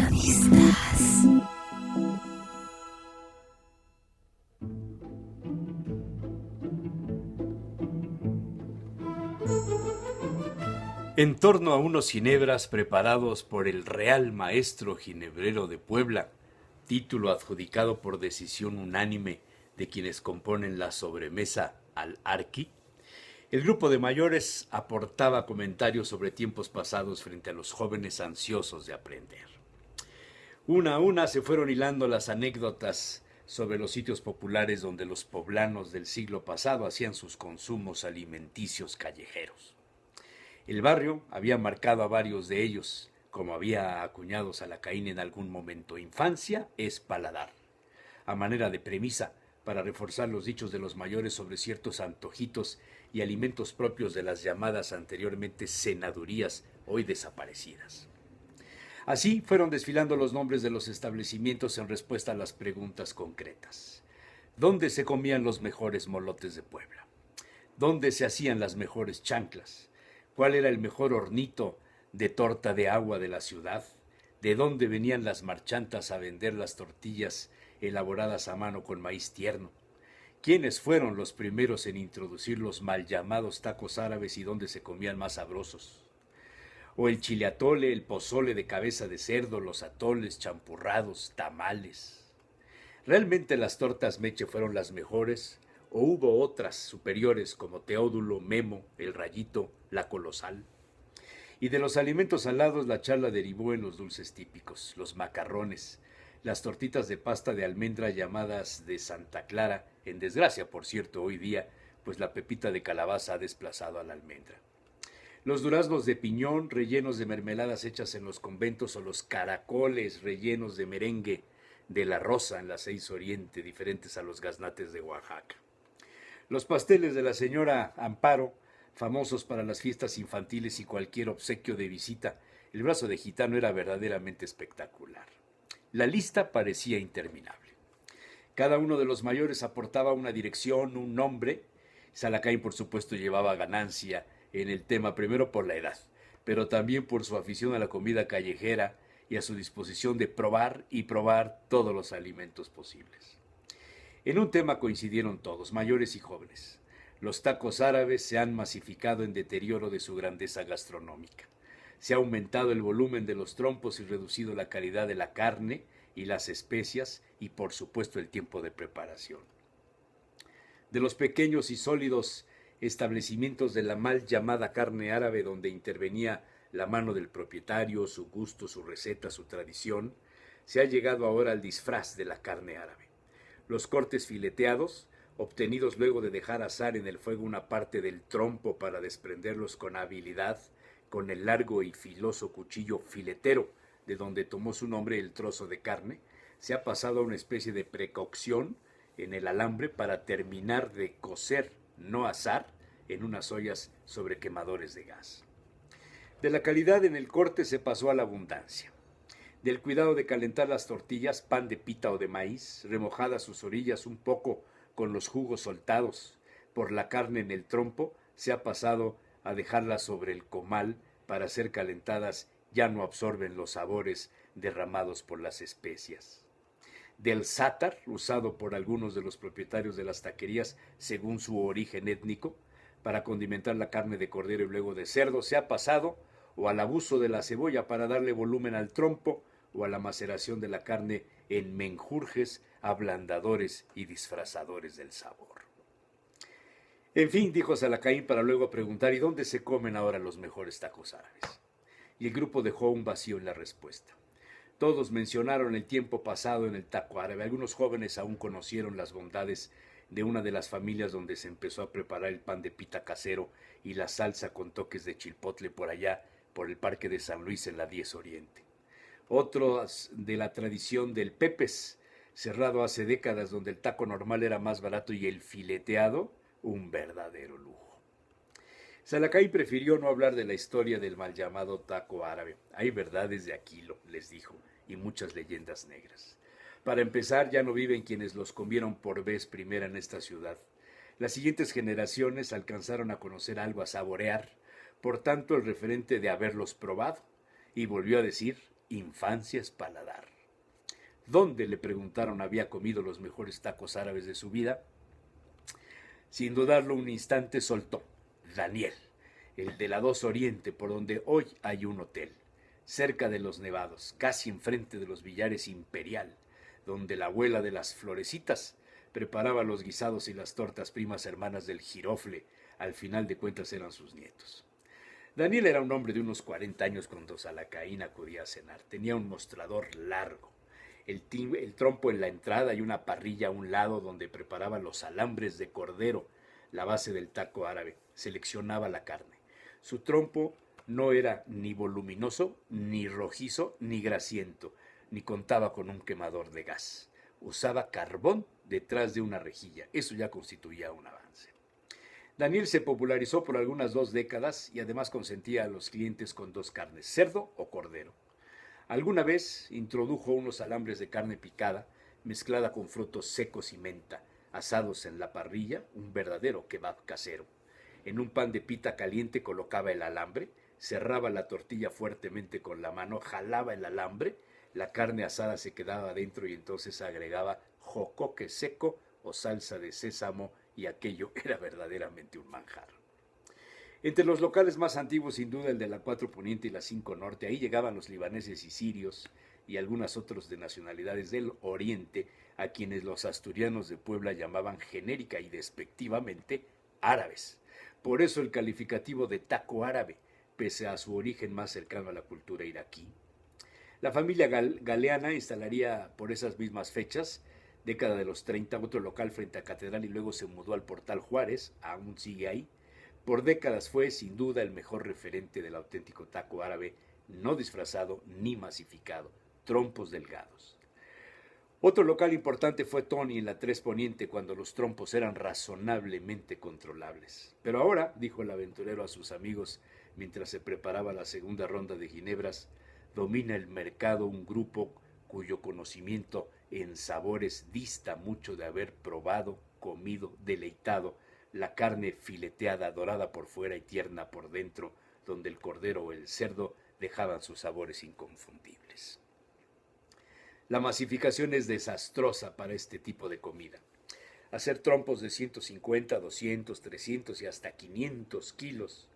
Periodistas. En torno a unos ginebras preparados por el Real Maestro Ginebrero de Puebla, título adjudicado por decisión unánime de quienes componen la sobremesa al Arqui, el grupo de mayores aportaba comentarios sobre tiempos pasados frente a los jóvenes ansiosos de aprender. Una a una se fueron hilando las anécdotas sobre los sitios populares donde los poblanos del siglo pasado hacían sus consumos alimenticios callejeros. El barrio había marcado a varios de ellos, como había acuñado Salacaín en algún momento. Infancia es paladar, a manera de premisa para reforzar los dichos de los mayores sobre ciertos antojitos y alimentos propios de las llamadas anteriormente cenadurías, hoy desaparecidas. Así fueron desfilando los nombres de los establecimientos en respuesta a las preguntas concretas. ¿Dónde se comían los mejores molotes de Puebla? ¿Dónde se hacían las mejores chanclas? ¿Cuál era el mejor hornito de torta de agua de la ciudad? ¿De dónde venían las marchantas a vender las tortillas elaboradas a mano con maíz tierno? ¿Quiénes fueron los primeros en introducir los mal llamados tacos árabes y dónde se comían más sabrosos? O el chile atole, el pozole de cabeza de cerdo, los atoles, champurrados, tamales. ¿Realmente las tortas Meche fueron las mejores? ¿O hubo otras superiores como Teodulo, Memo, el Rayito, la Colosal? Y de los alimentos salados la charla derivó en los dulces típicos, los macarrones, las tortitas de pasta de almendra llamadas de Santa Clara, en desgracia por cierto hoy día, pues la pepita de calabaza ha desplazado a la almendra. Los duraznos de piñón rellenos de mermeladas hechas en los conventos o los caracoles rellenos de merengue de la Rosa en la 6 Oriente, diferentes a los gaznates de Oaxaca. Los pasteles de la señora Amparo, famosos para las fiestas infantiles y cualquier obsequio de visita. El brazo de gitano era verdaderamente espectacular. La lista parecía interminable. Cada uno de los mayores aportaba una dirección, un nombre. Salacaín, por supuesto, llevaba ganancia en el tema, primero por la edad, pero también por su afición a la comida callejera y a su disposición de probar y probar todos los alimentos posibles. En un tema coincidieron todos, mayores y jóvenes. Los tacos árabes se han masificado en deterioro de su grandeza gastronómica. Se ha aumentado el volumen de los trompos y reducido la calidad de la carne y las especias y por supuesto el tiempo de preparación. De los pequeños y sólidos establecimientos de la mal llamada carne árabe donde intervenía la mano del propietario, su gusto, su receta, su tradición, se ha llegado ahora al disfraz de la carne árabe. Los cortes fileteados, obtenidos luego de dejar asar en el fuego una parte del trompo para desprenderlos con habilidad, con el largo y filoso cuchillo filetero, de donde tomó su nombre el trozo de carne, se ha pasado a una especie de precocción en el alambre para terminar de cocer, no asar, en unas ollas sobre quemadores de gas. De la calidad en el corte se pasó a la abundancia. Del cuidado de calentar las tortillas, pan de pita o de maíz, remojadas sus orillas un poco con los jugos soltados por la carne en el trompo, se ha pasado a dejarlas sobre el comal para ser calentadas, ya no absorben los sabores derramados por las especias. Del sátar, usado por algunos de los propietarios de las taquerías según su origen étnico, para condimentar la carne de cordero y luego de cerdo, se ha pasado o al abuso de la cebolla para darle volumen al trompo, o a la maceración de la carne en menjurjes, ablandadores y disfrazadores del sabor. En fin, dijo Salacaín para luego preguntar, ¿y dónde se comen ahora los mejores tacos árabes? Y el grupo dejó un vacío en la respuesta. Todos mencionaron el tiempo pasado en el taco árabe. Algunos jóvenes aún conocieron las bondades de una de las familias donde se empezó a preparar el pan de pita casero y la salsa con toques de chilpotle por allá, por el Parque de San Luis en la 10 Oriente. Otros de la tradición del Pepes, cerrado hace décadas, donde el taco normal era más barato y el fileteado un verdadero lujo. Salacaín prefirió no hablar de la historia del mal llamado taco árabe. Hay verdades de Aquilo, les dijo, y muchas leyendas negras. Para empezar, ya no viven quienes los comieron por vez primera en esta ciudad. Las siguientes generaciones alcanzaron a conocer algo, a saborear, por tanto el referente de haberlos probado. Y volvió a decir, Infancia es paladar. ¿Dónde, le preguntaron, había comido los mejores tacos árabes de su vida? Sin dudarlo un instante soltó: Daniel, el de la 2 Oriente, por donde hoy hay un hotel, cerca de los Nevados, casi enfrente de los billares Imperial, donde la abuela de las Florecitas preparaba los guisados y las tortas primas hermanas del Girofle. Al final de cuentas eran sus nietos. Daniel era un hombre de unos 40 años cuando Salacaín acudía a cenar. Tenía un mostrador largo, el trompo en la entrada y una parrilla a un lado donde preparaba los alambres de cordero, la base del taco árabe. Seleccionaba la carne. Su trompo no era ni voluminoso, ni rojizo, ni grasiento, ni contaba con un quemador de gas. Usaba carbón detrás de una rejilla. Eso ya constituía un avance. Daniel se popularizó por algunas 2 décadas y además consentía a los clientes con 2 carnes, cerdo o cordero. Alguna vez introdujo unos alambres de carne picada mezclada con frutos secos y menta, asados en la parrilla, un verdadero kebab casero. En un pan de pita caliente colocaba el alambre, cerraba la tortilla fuertemente con la mano, jalaba el alambre, la carne asada se quedaba adentro y entonces agregaba jocoque seco o salsa de sésamo y aquello era verdaderamente un manjar. Entre los locales más antiguos, sin duda, el de la 4 Poniente y la 5 Norte. Ahí llegaban los libaneses y sirios y algunas otros de nacionalidades del Oriente, a quienes los asturianos de Puebla llamaban genérica y despectivamente árabes. Por eso el calificativo de taco árabe, pese a su origen más cercano a la cultura iraquí. La familia Galeana instalaría por esas mismas fechas, década de los 30, otro local frente a Catedral y luego se mudó al Portal Juárez, aún sigue ahí. Por décadas fue, sin duda, el mejor referente del auténtico taco árabe, no disfrazado ni masificado, trompos delgados. Otro local importante fue Tony en la 3 Poniente, cuando los trompos eran razonablemente controlables. Pero ahora, dijo el aventurero a sus amigos mientras se preparaba la segunda ronda de ginebras, domina el mercado un grupo cuyo conocimiento en sabores dista mucho de haber probado, comido, deleitado la carne fileteada, dorada por fuera y tierna por dentro, donde el cordero o el cerdo dejaban sus sabores inconfundibles. La masificación es desastrosa para este tipo de comida. Hacer trompos de 150, 200, 300 y hasta 500 kilos.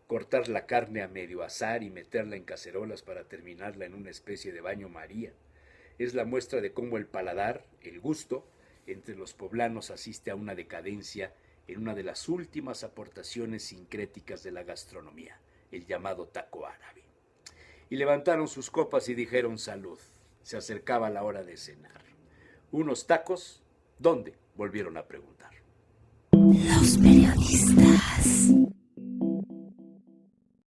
Cortar la carne a medio asar y meterla en cacerolas para terminarla en una especie de baño María. Es la muestra de cómo el paladar, el gusto, entre los poblanos asiste a una decadencia en una de las últimas aportaciones sincréticas de la gastronomía, el llamado taco árabe. Y levantaron sus copas y dijeron salud. Se acercaba la hora de cenar. ¿Unos tacos? ¿Dónde?, volvieron a preguntar.